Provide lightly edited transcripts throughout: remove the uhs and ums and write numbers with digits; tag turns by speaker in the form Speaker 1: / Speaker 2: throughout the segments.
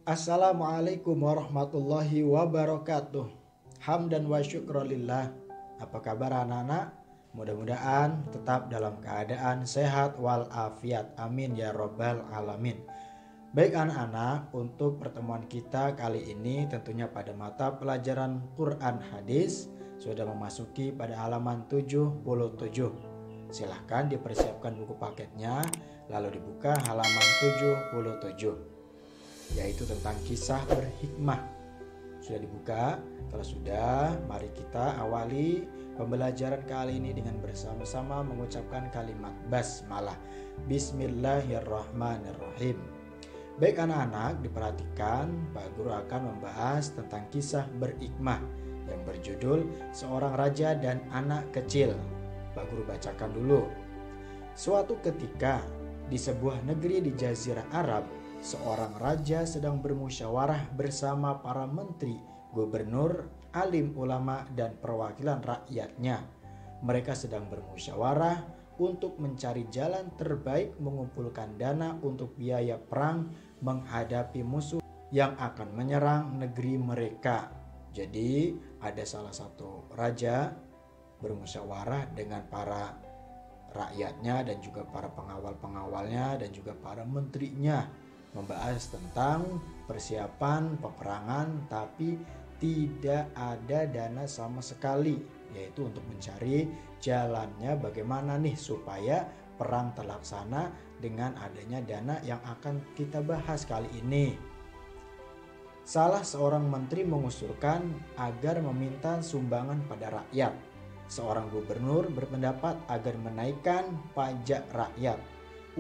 Speaker 1: Assalamualaikum warahmatullahi wabarakatuh. Hamdan wa syukrolillah. Apa kabar anak-anak? Mudah-mudahan tetap dalam keadaan sehat walafiat. Amin ya robbal alamin. Baik anak-anak, untuk pertemuan kita kali ini tentunya pada mata pelajaran Quran Hadis sudah memasuki pada halaman 77. Silahkan dipersiapkan buku paketnya, lalu dibuka halaman 77, yaitu tentang kisah berhikmah. Sudah dibuka? Kalau sudah, mari kita awali pembelajaran kali ini dengan bersama-sama mengucapkan kalimat basmalah. Bismillahirrahmanirrahim. Baik anak-anak, diperhatikan Pak Guru akan membahas tentang kisah berhikmah yang berjudul Seorang Raja dan Anak Kecil. Pak Guru bacakan dulu. Suatu ketika di sebuah negeri di Jazirah Arab, seorang raja sedang bermusyawarah bersama para menteri, gubernur, alim ulama, dan perwakilan rakyatnya. Mereka sedang bermusyawarah untuk mencari jalan terbaik mengumpulkan dana untuk biaya perang menghadapi musuh yang akan menyerang negeri mereka. Jadi ada salah satu raja bermusyawarah dengan para rakyatnya dan juga para pengawal-pengawalnya dan juga para menterinya, membahas tentang persiapan peperangan, tapi tidak ada dana sama sekali, yaitu untuk mencari jalannya bagaimana nih supaya perang terlaksana dengan adanya dana yang akan kita bahas kali ini. Salah seorang menteri mengusulkan agar meminta sumbangan pada rakyat. Seorang gubernur berpendapat agar menaikkan pajak rakyat.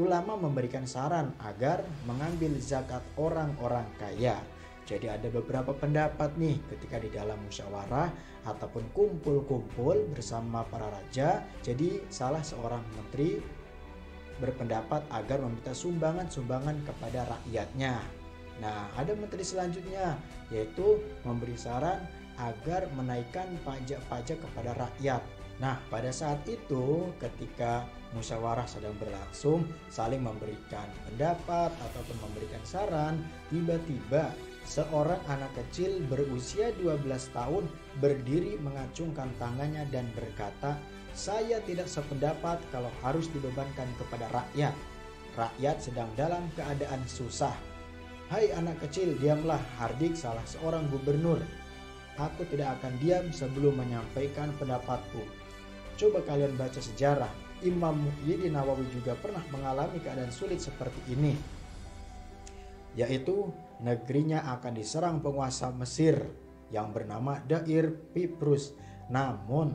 Speaker 1: Ulama memberikan saran agar mengambil zakat orang-orang kaya. Jadi ada beberapa pendapat nih ketika di dalam musyawarah ataupun kumpul-kumpul bersama para raja. Jadi salah seorang menteri berpendapat agar meminta sumbangan-sumbangan kepada rakyatnya. Nah, ada menteri selanjutnya yaitu memberi saran agar menaikkan pajak-pajak kepada rakyat. Nah, pada saat itu ketika musyawarah sedang berlangsung, saling memberikan pendapat ataupun memberikan saran, tiba-tiba seorang anak kecil berusia 12 tahun berdiri mengacungkan tangannya dan berkata, "Saya tidak sependapat kalau harus dibebankan kepada rakyat. Rakyat sedang dalam keadaan susah." "Hai anak kecil, diamlah," hardik salah seorang gubernur. "Aku tidak akan diam sebelum menyampaikan pendapatku. Coba kalian baca sejarah, Imam Muhyiddin Nawawi juga pernah mengalami keadaan sulit seperti ini, yaitu negerinya akan diserang penguasa Mesir yang bernama Dair Piprus. Namun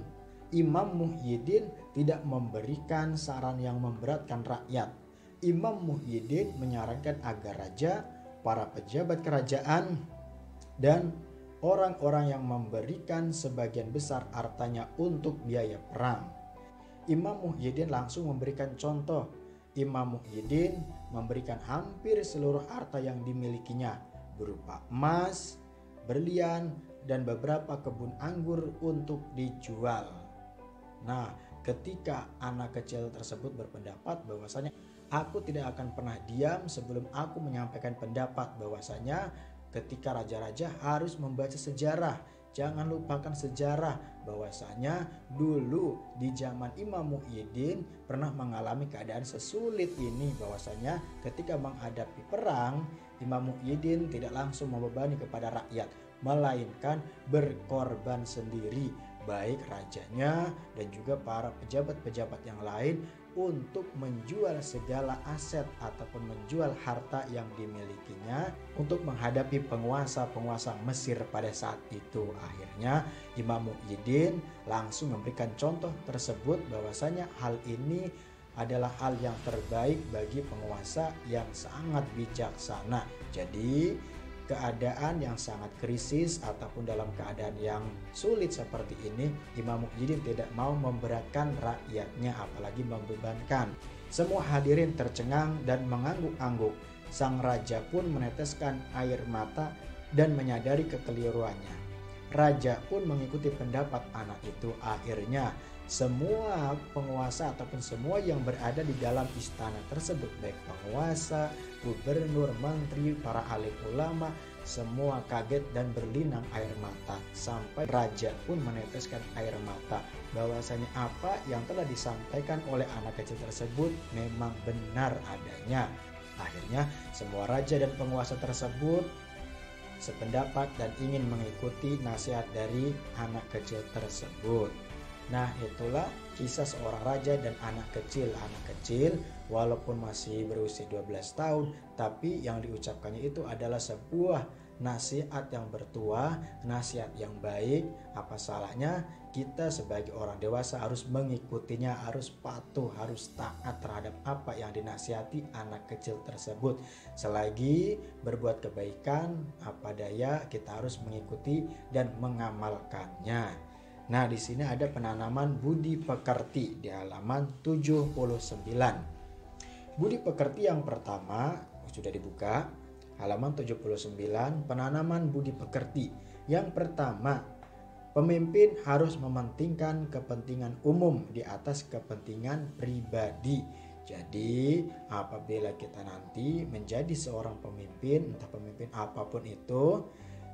Speaker 1: Imam Muhyiddin tidak memberikan saran yang memberatkan rakyat. Imam Muhyiddin menyarankan agar raja, para pejabat kerajaan, dan orang-orang yang memberikan sebagian besar hartanya untuk biaya perang. Imam Muhyiddin langsung memberikan contoh. Imam Muhyiddin memberikan hampir seluruh harta yang dimilikinya berupa emas, berlian, dan beberapa kebun anggur untuk dijual. Nah, ketika anak kecil tersebut berpendapat bahwasanya aku tidak akan pernah diam sebelum aku menyampaikan pendapat bahwasanya ketika raja-raja harus membaca sejarah. Jangan lupakan sejarah bahwasanya dulu di zaman Imam Muhyiddin pernah mengalami keadaan sesulit ini, bahwasanya ketika menghadapi perang, Imam Muhyiddin tidak langsung membebani kepada rakyat, melainkan berkorban sendiri, baik rajanya dan juga para pejabat-pejabat yang lain, untuk menjual segala aset ataupun menjual harta yang dimilikinya untuk menghadapi penguasa-penguasa Mesir pada saat itu. Akhirnya Imam Muhyiddin langsung memberikan contoh tersebut bahwasanya hal ini adalah hal yang terbaik bagi penguasa yang sangat bijaksana. Jadi keadaan yang sangat krisis ataupun dalam keadaan yang sulit seperti ini, Imam Muhyiddin tidak mau memberatkan rakyatnya, apalagi membebankan. Semua hadirin tercengang dan mengangguk-angguk. Sang raja pun meneteskan air mata dan menyadari kekeliruannya. Raja pun mengikuti pendapat anak itu. Akhirnya semua penguasa ataupun semua yang berada di dalam istana tersebut, baik penguasa, gubernur, menteri, para alim ulama, semua kaget dan berlinang air mata. Sampai raja pun meneteskan air mata bahwasanya apa yang telah disampaikan oleh anak kecil tersebut memang benar adanya. Akhirnya semua raja dan penguasa tersebut sependapat dan ingin mengikuti nasihat dari anak kecil tersebut. Nah, itulah kisah seorang raja dan anak kecil. Anak kecil walaupun masih berusia 12 tahun, tapi yang diucapkannya itu adalah sebuah nasihat yang bertuah, nasihat yang baik. Apa salahnya kita sebagai orang dewasa harus mengikutinya, harus patuh, harus taat terhadap apa yang dinasihati anak kecil tersebut. Selagi berbuat kebaikan, apa daya kita harus mengikuti dan mengamalkannya. Nah, di sini ada penanaman budi pekerti di halaman 79. Budi pekerti yang pertama sudah dibuka, halaman 79, penanaman budi pekerti. Yang pertama, pemimpin harus mementingkan kepentingan umum di atas kepentingan pribadi. Jadi, apabila kita nanti menjadi seorang pemimpin, entah pemimpin apapun itu,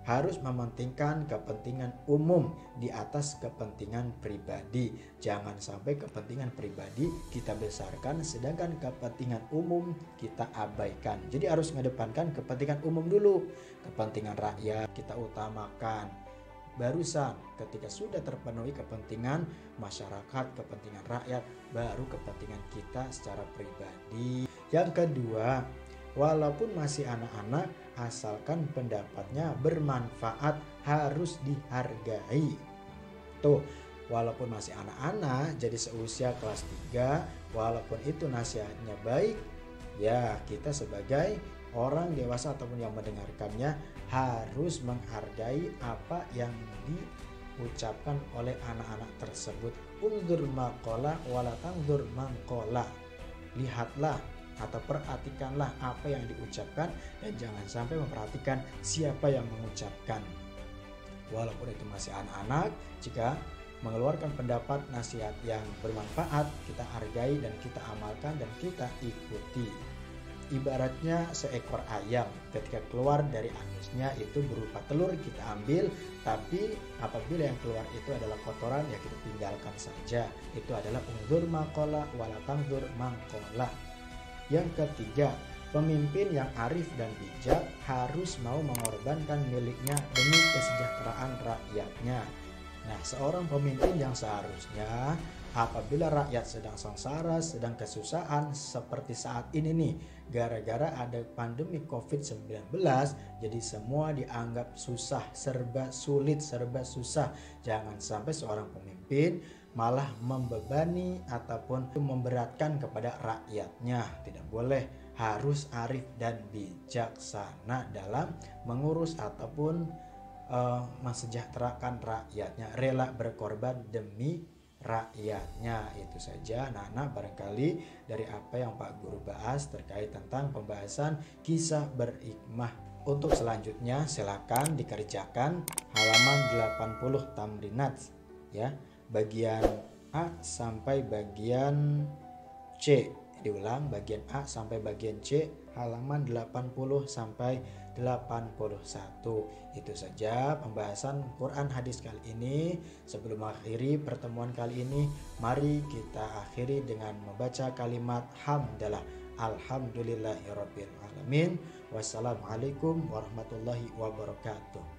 Speaker 1: harus mementingkan kepentingan umum di atas kepentingan pribadi. Jangan sampai kepentingan pribadi kita besarkan sedangkan kepentingan umum kita abaikan. Jadi harus mengedepankan kepentingan umum dulu. Kepentingan rakyat kita utamakan. Barusan ketika sudah terpenuhi kepentingan masyarakat, kepentingan rakyat, baru kepentingan kita secara pribadi. Yang kedua, walaupun masih anak-anak, asalkan pendapatnya bermanfaat harus dihargai. Tuh, walaupun masih anak-anak, jadi seusia kelas 3, walaupun itu nasihatnya baik, ya kita sebagai orang dewasa ataupun yang mendengarkannya harus menghargai apa yang diucapkan oleh anak-anak tersebut. Undur maqala wala tangdur mangqala. Lihatlah atau perhatikanlah apa yang diucapkan dan jangan sampai memperhatikan siapa yang mengucapkan. Walaupun itu masih anak-anak, jika mengeluarkan pendapat nasihat yang bermanfaat, kita hargai dan kita amalkan dan kita ikuti. Ibaratnya seekor ayam, ketika keluar dari anusnya itu berupa telur, kita ambil, tapi apabila yang keluar itu adalah kotoran, ya kita tinggalkan saja. Itu adalah undur maqala wala tangdur mangqala. Yang ketiga, pemimpin yang arif dan bijak harus mau mengorbankan miliknya demi kesejahteraan rakyatnya. Nah, seorang pemimpin yang seharusnya apabila rakyat sedang sengsara, sedang kesusahan seperti saat ini nih, gara-gara ada pandemi COVID-19, jadi semua dianggap susah, serba sulit, serba susah. Jangan sampai seorang pemimpin malah membebani ataupun memberatkan kepada rakyatnya. Tidak boleh, harus arif dan bijaksana dalam mengurus ataupun mensejahterakan rakyatnya, rela berkorban demi rakyatnya. Itu saja anak-anak barangkali dari apa yang Pak Guru bahas terkait tentang pembahasan kisah berhikmah. Untuk selanjutnya silakan dikerjakan halaman 80 tamrinat ya, bagian A sampai bagian C. Diulang, bagian A sampai bagian C, halaman 80 sampai 81. Itu saja pembahasan Quran hadis kali ini. Sebelum mengakhiri pertemuan kali ini, mari kita akhiri dengan membaca kalimat hamdalah. Alhamdulillahirabbil alamin. Wassalamualaikum warahmatullahi wabarakatuh.